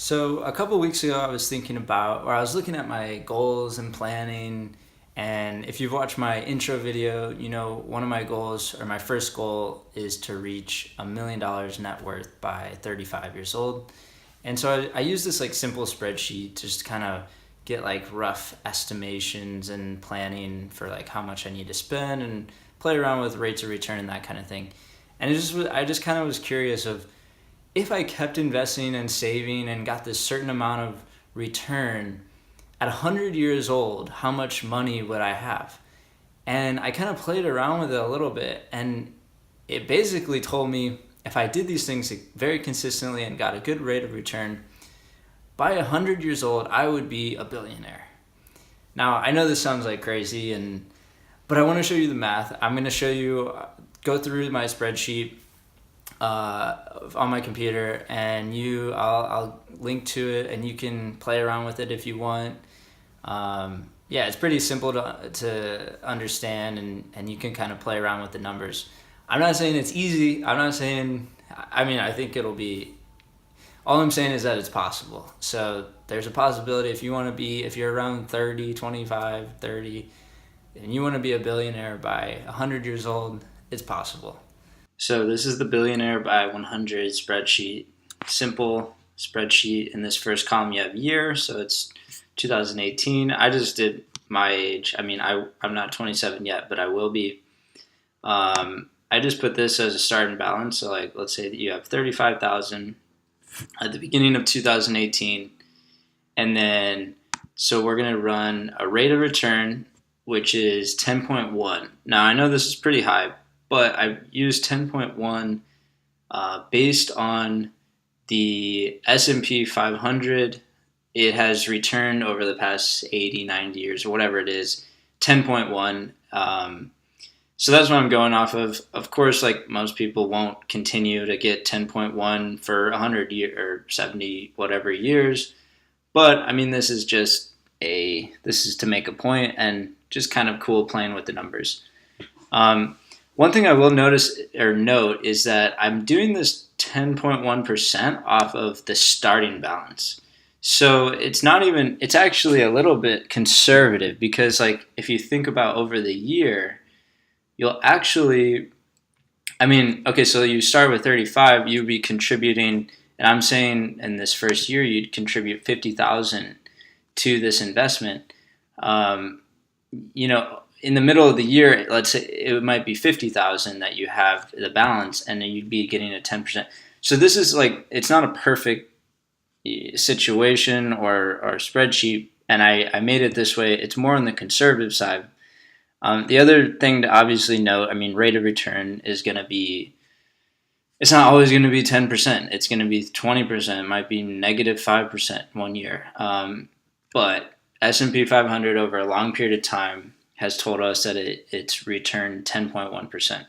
So a couple weeks ago, I was thinking about, or I was looking at my goals and planning. And if you've watched my intro video, you know, one of my goals, or my first goal, is to reach $1 million net worth by 35 years old. And so I use this like simple spreadsheet to just kind of get like rough estimations and planning for like how much I need to spend and play around with rates of return and that kind of thing. And I just kind of was curious of if I kept investing and saving and got this certain amount of return at 100 years old, how much money would I have? And I kind of played around with it a little bit, and it basically told me if I did these things very consistently and got a good rate of return, by 100 years old, I would be a billionaire. Now, I know this sounds like crazy, but I want to show you the math. I'm going to show you, go through my spreadsheet on my computer, and I'll link to it, and you can play around with it if you want. Yeah, it's pretty simple to understand, and you can kind of play around with the numbers. I'm not saying it's easy. I'm not saying, I mean, I think it'll be, all I'm saying is that it's possible. So there's a possibility if you're around 30, 25, 30, and you want to be a billionaire by 100 years old, it's possible. So this is the Billionaire by 100 spreadsheet. Simple spreadsheet. In this first column, you have year, so it's 2018. I just did my age. I mean, I'm not 27 yet, but I will be. I just put this as a starting balance. So, like, let's say that you have 35,000 at the beginning of 2018, and then so we're gonna run a rate of return, which is 10.1. Now I know this is pretty high, but I used 10.1 based on the S&P 500. It has returned over the past 80, 90 years, or whatever it is, 10.1. So that's what I'm going off of. Of course, like most people won't continue to get 10.1 for 100 or 70 whatever years. But I mean, this is to make a point and just kind of cool playing with the numbers. One thing I will note is that I'm doing this 10.1% off of the starting balance. So it's actually a little bit conservative because, like, if you think about over the year, you'll actually, I mean, okay, so you start with 35, you'd be contributing, and I'm saying in this first year, you'd contribute 50,000 to this investment. You know, in the middle of the year, let's say it might be 50,000 that you have the balance, and then you'd be getting a 10%. So this is like, it's not a perfect situation or spreadsheet, and I made it this way. It's more on the conservative side. The other thing to obviously note, I mean, rate of return is going to be, it's not always going to be 10%. It's going to be 20%. It might be negative 5% one year. But S&P 500 over a long period of time has told us that it's returned 10.1%.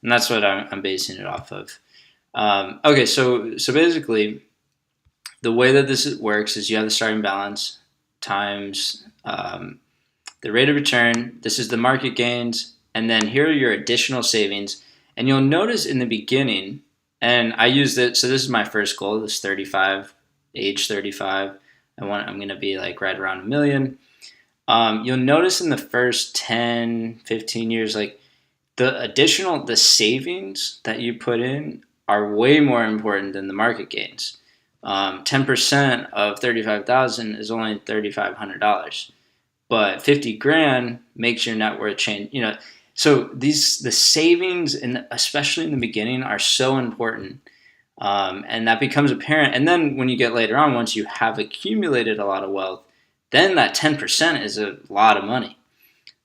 And that's what I'm basing it off of. Okay, so basically, the way that this works is you have the starting balance times the rate of return. This is the market gains. And then here are your additional savings. And you'll notice in the beginning, and I used it, so this is my first goal, this 35, age 35. I'm going to be like right around 1 million. You'll notice in the first 10, 15 years, like the savings that you put in are way more important than the market gains. 10% of 35,000 is only $3,500, but 50 grand makes your net worth change. You know, so the savings, especially in the beginning, are so important, and that becomes apparent. And then when you get later on, once you have accumulated a lot of wealth, then that 10% is a lot of money.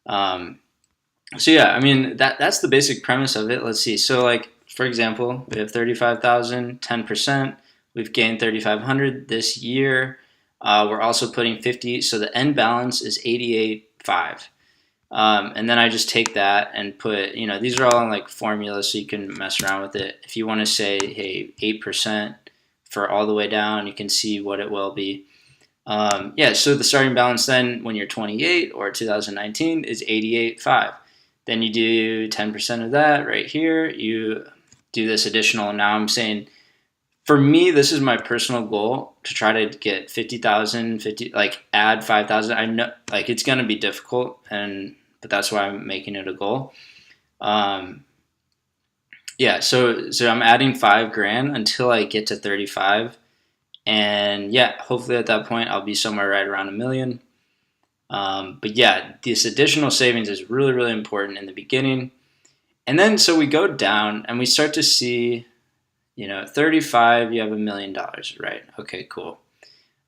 So yeah, I mean, that's the basic premise of it. Let's see. So, like, for example, we have 35,000, 10%. We've gained 3,500 this year. We're also putting 50. So the end balance is 88.5. And then I just take that and put, you know, these are all in like formulas, so you can mess around with it. If you want to say, hey, 8% for all the way down, you can see what it will be. Yeah, so the starting balance then when you're 28 or 2019 is 88.5. Then you do 10% of that right here. You do this additional. Now I'm saying For me, this is my personal goal to try to get 50,000, like add 5,000. I know like it's going to be difficult, but that's why I'm making it a goal. Um, yeah, so I'm adding 5 grand until I get to 35. And yeah, hopefully at that point I'll be somewhere right around 1 million. But yeah, this additional savings is really, really important in the beginning. And then so we go down and we start to see, 35, you have $1 million, right? Okay, cool.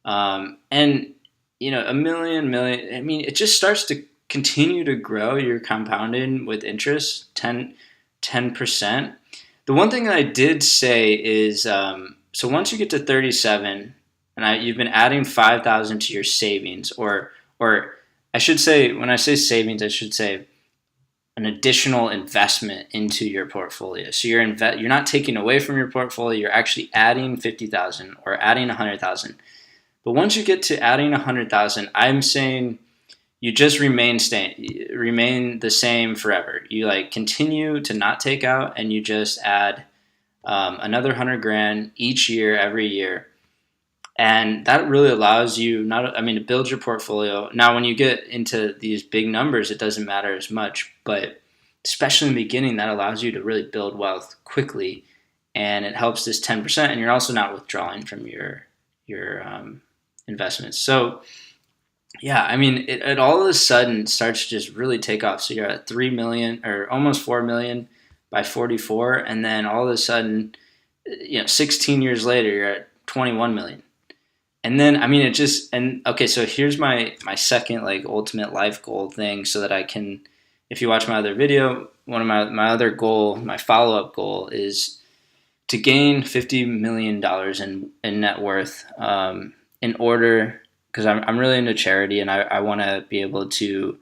And, a million, I mean, it just starts to continue to grow. You're compounding with interest, 10%. The one thing that I did say is, so once you get to 37, and you've been adding 5,000 to your savings, or I should say, when I say savings, I should say an additional investment into your portfolio. So you're not taking away from your portfolio. You're actually adding 50,000 or adding 100,000. But once you get to adding 100,000, I'm saying you just remain the same forever. You like continue to not take out, and you just add another 100 grand each year, every year. And that really allows you to build your portfolio. Now, when you get into these big numbers, it doesn't matter as much, but especially in the beginning, that allows you to really build wealth quickly, and it helps this 10%. And you're also not withdrawing from your investments. So yeah, I mean, it all of a sudden starts to just really take off. So you're at 3 million or almost 4 million by 44, and then all of a sudden, 16 years later, you're at 21 million. And then, okay, so here's my second, like, ultimate life goal thing, so that I can, if you watch my other video, one of my other goal, my follow-up goal is to gain $50 million in net worth, in order, because I'm really into charity, and I want to be able to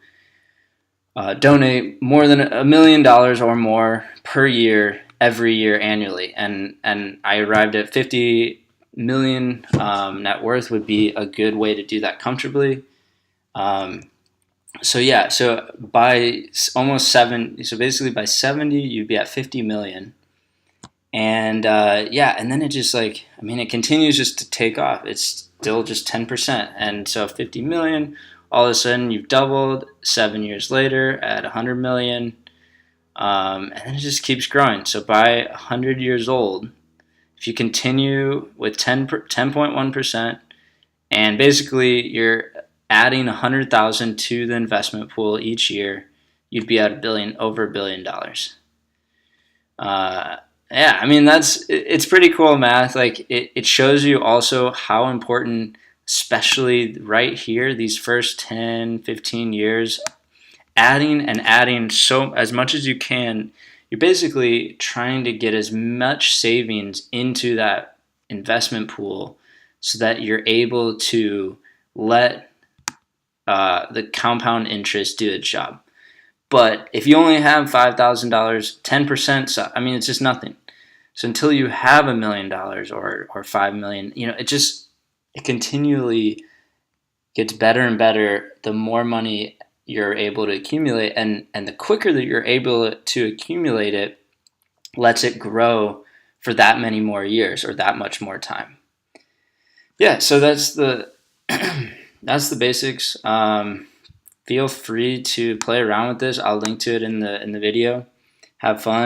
donate more than $1 million or more per year, every year, annually. And I arrived at 50 million net worth would be a good way to do that comfortably. So yeah, so by almost so basically by 70, you'd be at 50 million. And and then it just it continues just to take off. It's still just 10%. And so 50 million, all of a sudden you've doubled 7 years later at 100 million. And then it just keeps growing. So by 100 years old, if you continue with 10.1%, and basically you're adding 100,000 to the investment pool each year, you'd be at over $1 billion. Yeah, I mean, it's pretty cool math. Like it shows you also how important, especially right here, these first 10, 15 years, adding so as much as you can. You're basically trying to get as much savings into that investment pool so that you're able to let the compound interest do its job. But if you only have $5,000, 10%, so, it's just nothing. So until you have $1 million or 5 million, it continually gets better and better the more money you're able to accumulate, and the quicker that you're able to accumulate it lets it grow for that many more years or that much more time. Yeah, so that's the that's the basics. Feel free to play around with this. I'll link to it in the video. Have fun.